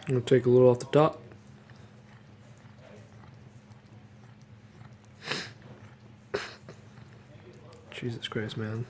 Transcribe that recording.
I'm going to take a little off the top. Jesus Christ, man.